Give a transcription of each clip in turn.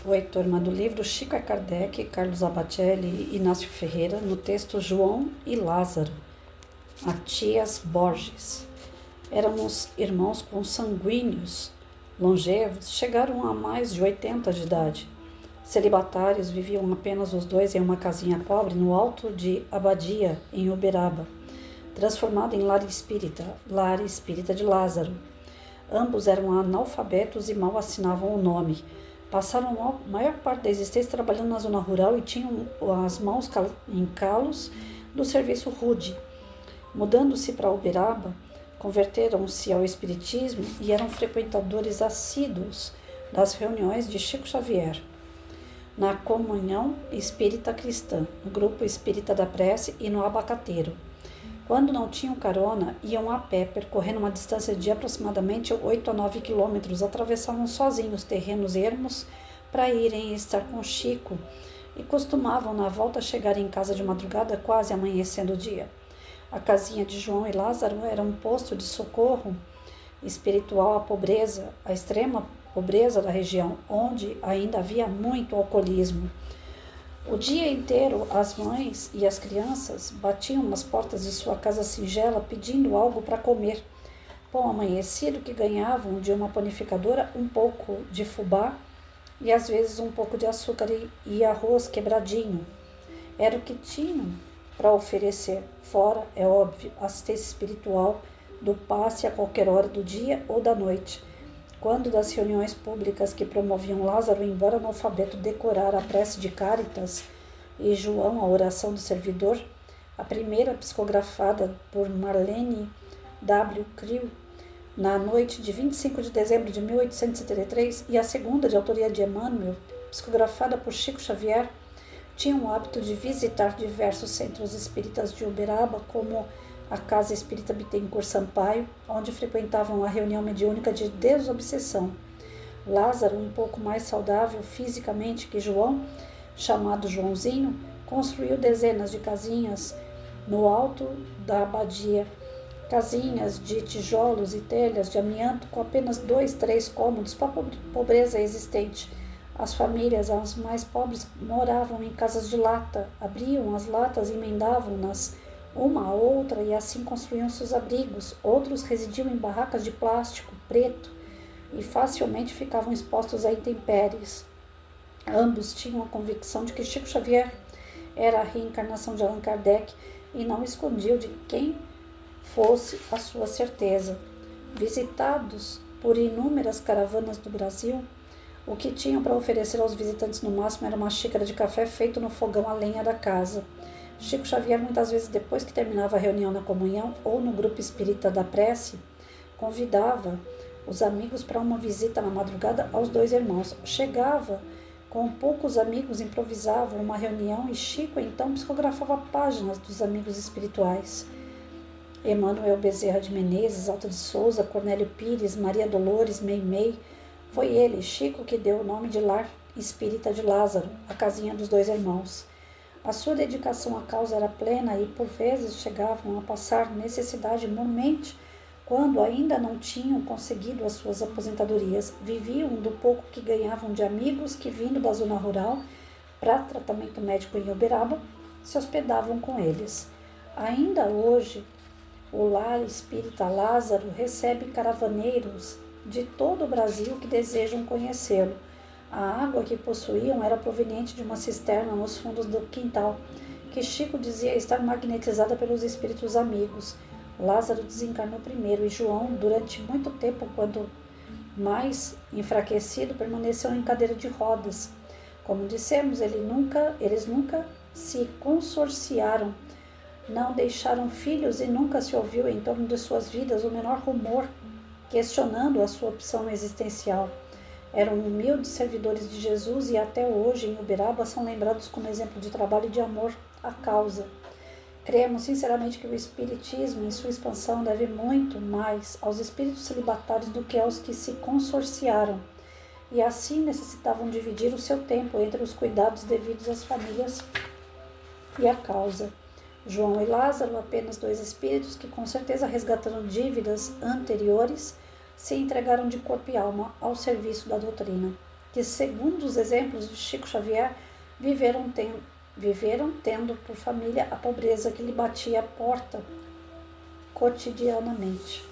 Oi, turma do livro Chico Kardec, Carlos Abacelli e Inácio Ferreira, no texto João e Lázaro, Matias Borges. Éramos irmãos consanguíneos, longevos, chegaram a mais de 80 de idade. Celibatários, viviam apenas os dois em uma casinha pobre no alto de Abadia, em Uberaba, transformada em lar espírita de Lázaro. Ambos eram analfabetos e mal assinavam o nome. Passaram a maior parte da existência trabalhando na zona rural e tinham as mãos em calos do serviço rude. Mudando-se para Uberaba, converteram-se ao espiritismo e eram frequentadores assíduos das reuniões de Chico Xavier, na Comunhão Espírita Cristã, no Grupo Espírita da Prece e no Abacateiro. Quando não tinham carona, iam a pé, percorrendo uma distância de aproximadamente 8 a 9 quilômetros, atravessavam sozinhos terrenos ermos para irem estar com Chico e costumavam, na volta, chegar em casa de madrugada, quase amanhecendo o dia. A casinha de João e Lázaro era um posto de socorro espiritual à pobreza, à extrema pobreza da região, onde ainda havia muito alcoolismo. O dia inteiro, as mães e as crianças batiam nas portas de sua casa singela pedindo algo para comer. Pão amanhecido que ganhavam de uma panificadora, um pouco de fubá e às vezes um pouco de açúcar e arroz quebradinho. Era o que tinham para oferecer, fora, é óbvio, assistência espiritual do passe a qualquer hora do dia ou da noite. Quando das reuniões públicas que promoviam Lázaro, embora analfabeto, decorar a prece de Cáritas e João a oração do servidor, a primeira psicografada por Marlene W. Creel na noite de 25 de dezembro de 1873 e a segunda de autoria de Emmanuel, psicografada por Chico Xavier, tinham o hábito de visitar diversos centros espíritas de Uberaba, como a Casa Espírita Bittencourt Sampaio, onde frequentavam a reunião mediúnica de desobsessão. Lázaro, um pouco mais saudável fisicamente que João, chamado Joãozinho, construiu dezenas de casinhas no alto da abadia, casinhas de tijolos e telhas de amianto com apenas 2, 3 cômodos para a pobreza existente. As famílias, as mais pobres, moravam em casas de lata, abriam as latas e emendavam-nas uma a outra e assim construíam seus abrigos. Outros residiam em barracas de plástico preto e facilmente ficavam expostos a intempéries. Ambos tinham a convicção de que Chico Xavier era a reencarnação de Allan Kardec e não escondiam de quem fosse a sua certeza. Visitados por inúmeras caravanas do Brasil, o que tinham para oferecer aos visitantes no máximo era uma xícara de café feito no fogão a lenha da casa. Chico Xavier, muitas vezes depois que terminava a reunião na comunhão ou no grupo espírita da prece, convidava os amigos para uma visita na madrugada aos dois irmãos. Chegava com poucos amigos, improvisava uma reunião e Chico então psicografava páginas dos amigos espirituais. Emmanuel Bezerra de Menezes, Alta de Souza, Cornélio Pires, Maria Dolores, Meimei. Foi ele, Chico, que deu o nome de Lar Espírita de Lázaro, a casinha dos dois irmãos. A sua dedicação à causa era plena e, por vezes, chegavam a passar necessidade mormente quando ainda não tinham conseguido as suas aposentadorias. Viviam do pouco que ganhavam de amigos que, vindo da zona rural para tratamento médico em Uberaba, se hospedavam com eles. Ainda hoje, o Lar Espírita Lázaro recebe caravaneiros de todo o Brasil que desejam conhecê-lo. A água que possuíam era proveniente de uma cisterna nos fundos do quintal, que Chico dizia estar magnetizada pelos espíritos amigos. Lázaro desencarnou primeiro e João, durante muito tempo, quando mais enfraquecido, permaneceu em cadeira de rodas. Como dissemos, eles nunca se consorciaram, não deixaram filhos e nunca se ouviu em torno de suas vidas o menor rumor questionando a sua opção existencial. Eram humildes servidores de Jesus e até hoje em Uberaba são lembrados como exemplo de trabalho e de amor à causa. Cremos sinceramente que o Espiritismo, em sua expansão, deve muito mais aos espíritos celibatários do que aos que se consorciaram, e assim necessitavam dividir o seu tempo entre os cuidados devidos às famílias e à causa. João e Lázaro, apenas dois espíritos que com certeza resgataram dívidas anteriores, se entregaram de corpo e alma ao serviço da doutrina. que, segundo os exemplos de Chico Xavier, viveram tendo por família a pobreza que lhe batia a porta cotidianamente.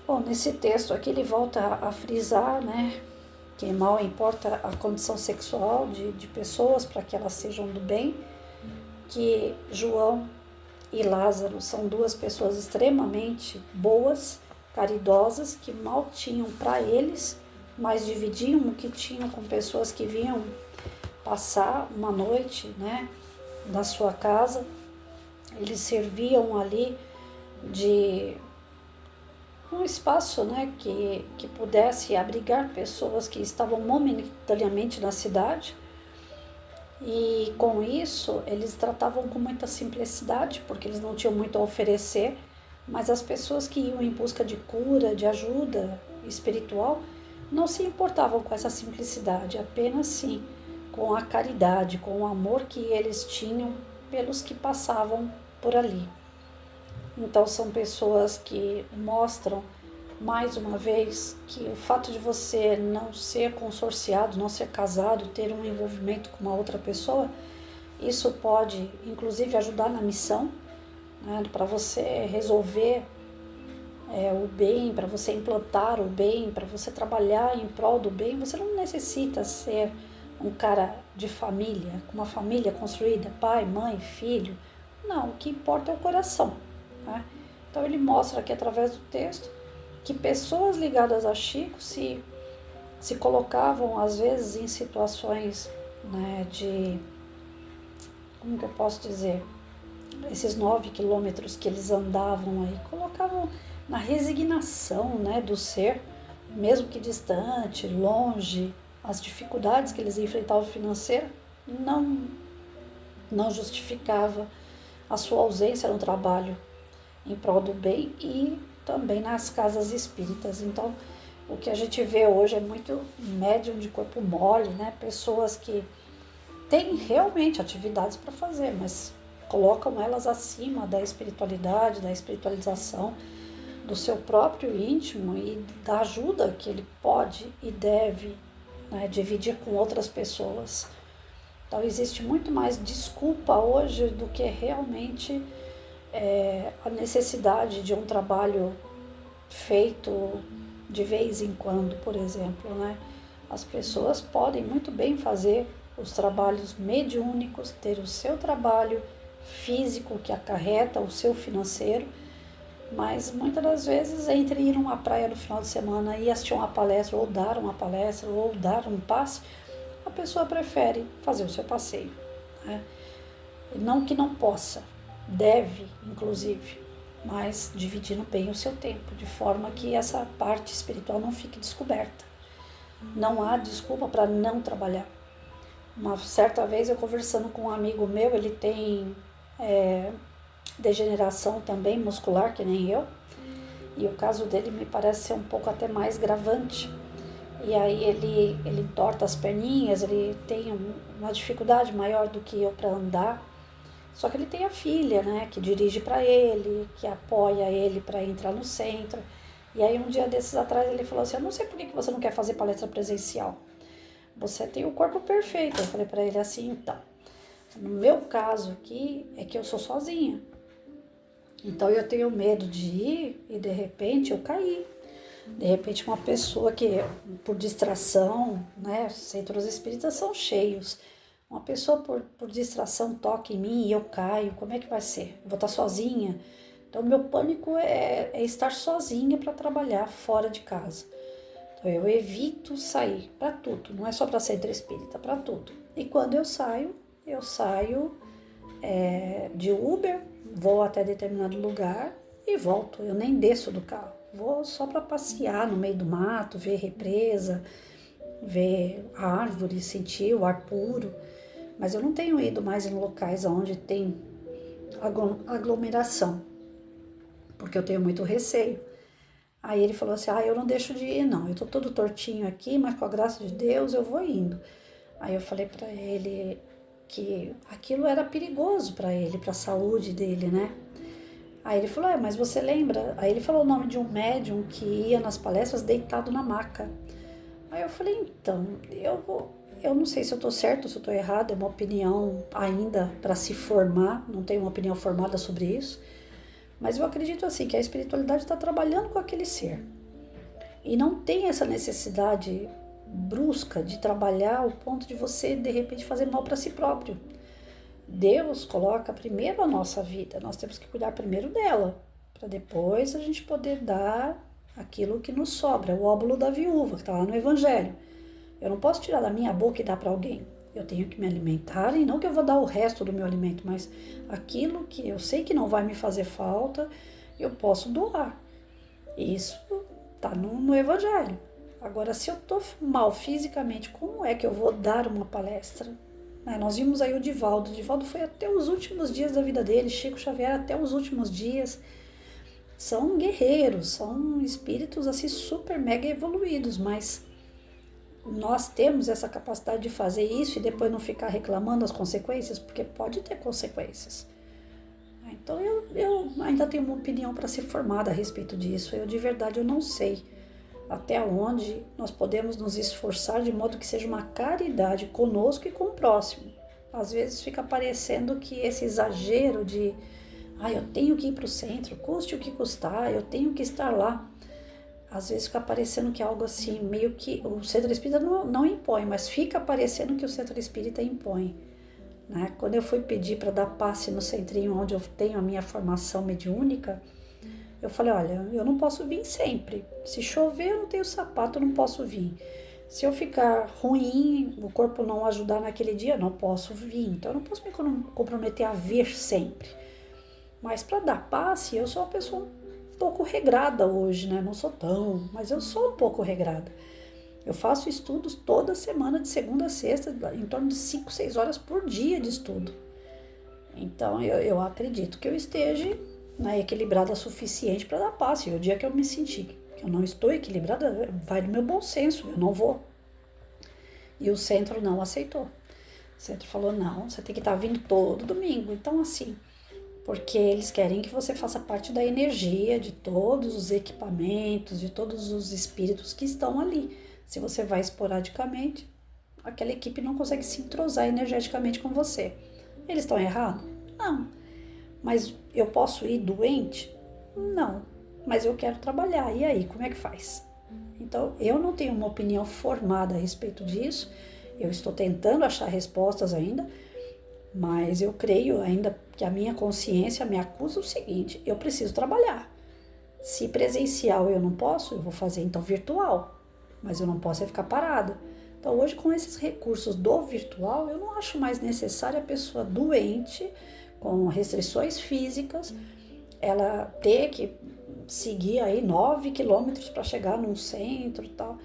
Bom, nesse texto aqui ele volta a frisar, né, que mal importa a condição sexual de pessoas para que elas sejam do bem, que João e Lázaro são duas pessoas extremamente boas, caridosas, que mal tinham para eles, mas dividiam o que tinham com pessoas que vinham passar uma noite, né, na sua casa. Eles serviam ali de um espaço, né, que pudesse abrigar pessoas que estavam momentaneamente na cidade. E com isso eles tratavam com muita simplicidade, porque eles não tinham muito a oferecer, mas as pessoas que iam em busca de cura, de ajuda espiritual, não se importavam com essa simplicidade, apenas sim com a caridade, com o amor que eles tinham pelos que passavam por ali. Então são pessoas que mostram mais uma vez que o fato de você não ser consorciado, não ser casado, ter um envolvimento com uma outra pessoa, isso pode inclusive ajudar na missão, né, para você resolver o bem, para você implantar o bem, para você trabalhar em prol do bem. Você não necessita ser um cara de família, com uma família construída, pai, mãe, filho. Não, o que importa é o coração, né? Então ele mostra aqui através do texto que pessoas ligadas a Chico se colocavam às vezes em situações, né, de, como que eu posso dizer, esses 9 quilômetros que eles andavam aí, colocavam na resignação, né, do ser, mesmo que distante, longe, as dificuldades que eles enfrentavam financeira não justificava a sua ausência no trabalho em prol do bem e também nas casas espíritas. Então, o que a gente vê hoje é muito médium de corpo mole, né? Pessoas que têm realmente atividades para fazer, mas colocam elas acima da espiritualidade, da espiritualização do seu próprio íntimo e da ajuda que ele pode e deve, né, dividir com outras pessoas. Então, existe muito mais desculpa hoje do que realmente a necessidade de um trabalho feito de vez em quando, por exemplo, né? As pessoas podem muito bem fazer os trabalhos mediúnicos, ter o seu trabalho físico que acarreta o seu financeiro, mas muitas das vezes entre ir a uma praia no final de semana e assistir uma palestra, ou dar uma palestra, ou dar um passe, a pessoa prefere fazer o seu passeio, né? Não que não possa, deve, inclusive, mas dividindo bem o seu tempo, de forma que essa parte espiritual não fique descoberta. Não há desculpa para não trabalhar. Uma certa vez eu conversando com um amigo meu, ele tem degeneração também muscular, que nem eu, e o caso dele me parece ser um pouco até mais gravante. E aí ele entorta as perninhas, ele tem uma dificuldade maior do que eu para andar. Só que ele tem a filha, né, que dirige para ele, que apoia ele para entrar no centro. E aí um dia desses atrás ele falou assim: eu não sei por que você não quer fazer palestra presencial. Você tem o corpo perfeito. Eu falei para ele assim: então, no meu caso aqui é que eu sou sozinha. Então eu tenho medo de ir e de repente eu cair. De repente uma pessoa que por distração, né, os centros espíritas são cheios. Uma pessoa por distração toca em mim e eu caio, como é que vai ser? Eu vou estar sozinha? Então, meu pânico é estar sozinha para trabalhar fora de casa. Então, eu evito sair para tudo, não é só para centro espírita, para tudo. E quando eu saio de Uber, vou até determinado lugar e volto. Eu nem desço do carro, vou só para passear no meio do mato, ver represa, ver a árvore, sentir o ar puro. Mas eu não tenho ido mais em locais onde tem aglomeração, porque eu tenho muito receio. Aí ele falou assim: eu não deixo de ir não, eu tô todo tortinho aqui, mas com a graça de Deus eu vou indo. Aí eu falei para ele que aquilo era perigoso para ele, para a saúde dele, né? Aí ele falou: mas você lembra? Aí ele falou o nome de um médium que ia nas palestras deitado na maca. Aí eu falei, então, eu não sei se eu estou certo, se eu estou errado, é uma opinião ainda para se formar, não tenho uma opinião formada sobre isso, mas eu acredito assim, que a espiritualidade está trabalhando com aquele ser. E não tem essa necessidade brusca de trabalhar ao ponto de você, de repente, fazer mal para si próprio. Deus coloca primeiro a nossa vida, nós temos que cuidar primeiro dela, para depois a gente poder dar aquilo que nos sobra, o óbolo da viúva, que está lá no Evangelho. Eu não posso tirar da minha boca e dar para alguém. Eu tenho que me alimentar, e não que eu vou dar o resto do meu alimento, mas aquilo que eu sei que não vai me fazer falta, eu posso doar. Isso está no Evangelho. Agora, se eu estou mal fisicamente, como é que eu vou dar uma palestra? Nós vimos aí o Divaldo. O Divaldo foi até os últimos dias da vida dele, Chico Xavier até os últimos dias. São guerreiros, são espíritos assim super mega evoluídos, mas nós temos essa capacidade de fazer isso e depois não ficar reclamando as consequências, porque pode ter consequências. Então eu ainda tenho uma opinião para ser formada a respeito disso. Eu de verdade eu não sei até onde nós podemos nos esforçar de modo que seja uma caridade conosco e com o próximo. Às vezes fica parecendo que esse exagero de eu tenho que ir para o centro, custe o que custar, eu tenho que estar lá. Às vezes fica parecendo que é algo assim, meio que o centro espírita não impõe, mas fica parecendo que o centro espírita impõe. Né? Quando eu fui pedir para dar passe no centrinho onde eu tenho a minha formação mediúnica, eu falei, olha, eu não posso vir sempre. Se chover, eu não tenho sapato, eu não posso vir. Se eu ficar ruim, o corpo não ajudar naquele dia, eu não posso vir. Então, eu não posso me comprometer a vir sempre. Mas para dar passe, eu sou uma pessoa um pouco regrada hoje, né? Não sou tão, mas eu sou um pouco regrada. Eu faço estudos toda semana, de segunda a sexta, em torno de 5, 6 horas por dia de estudo. Então, eu acredito que eu esteja equilibrada o suficiente para dar passe. E o dia que eu me sentir que eu não estou equilibrada, vai do meu bom senso, eu não vou. E o centro não aceitou. O centro falou, não, você tem que estar vindo todo domingo. Então, assim, porque eles querem que você faça parte da energia de todos os equipamentos, de todos os espíritos que estão ali. Se você vai esporadicamente, aquela equipe não consegue se entrosar energeticamente com você. Eles estão errados? Não. Mas eu posso ir doente? Não. Mas eu quero trabalhar. E aí, como é que faz? Então, eu não tenho uma opinião formada a respeito disso. Eu estou tentando achar respostas ainda, mas eu creio ainda que a minha consciência me acusa o seguinte, eu preciso trabalhar. Se presencial eu não posso, eu vou fazer então virtual, mas eu não posso ficar parada. Então hoje com esses recursos do virtual, eu não acho mais necessária a pessoa doente, com restrições físicas, ela ter que seguir aí 9 quilômetros para chegar num centro e tal.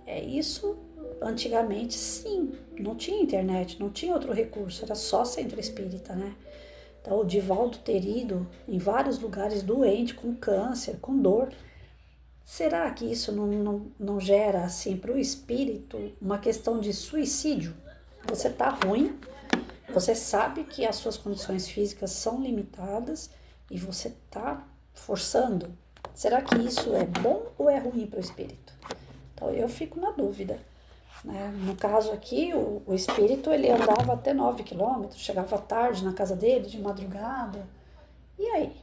Isso antigamente sim, não tinha internet, não tinha outro recurso, era só centro espírita, né? Então o Divaldo ter ido em vários lugares doente, com câncer, com dor, será que isso não gera assim para o espírito uma questão de suicídio? Você tá ruim, você sabe que as suas condições físicas são limitadas e você tá forçando. Será que isso é bom ou é ruim para o espírito? Então eu fico na dúvida. Né? No caso aqui, o espírito ele andava até 9 quilômetros, chegava tarde na casa dele, de madrugada. E aí?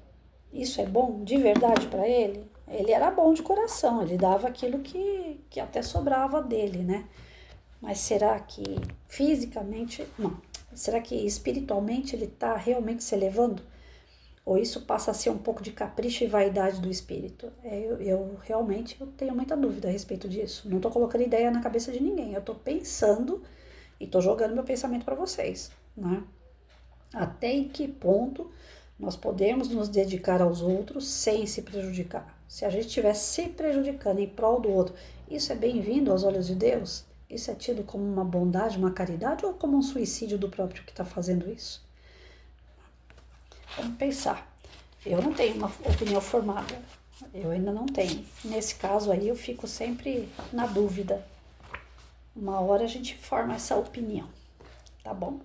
Isso é bom de verdade para ele? Ele era bom de coração, ele dava aquilo que até sobrava dele, né? Mas será que fisicamente, não, será que espiritualmente ele está realmente se elevando? Ou isso passa a ser um pouco de capricho e vaidade do espírito? Eu realmente tenho muita dúvida a respeito disso. Não estou colocando ideia na cabeça de ninguém, eu estou pensando e estou jogando meu pensamento para vocês, né? Até em que ponto nós podemos nos dedicar aos outros sem se prejudicar? Se a gente estiver se prejudicando em prol do outro, isso é bem-vindo aos olhos de Deus? Isso é tido como uma bondade, uma caridade ou como um suicídio do próprio que está fazendo isso? Vamos pensar. Eu não tenho uma opinião formada. Eu ainda não tenho. Nesse caso aí eu fico sempre na dúvida. Uma hora a gente forma essa opinião. Tá bom?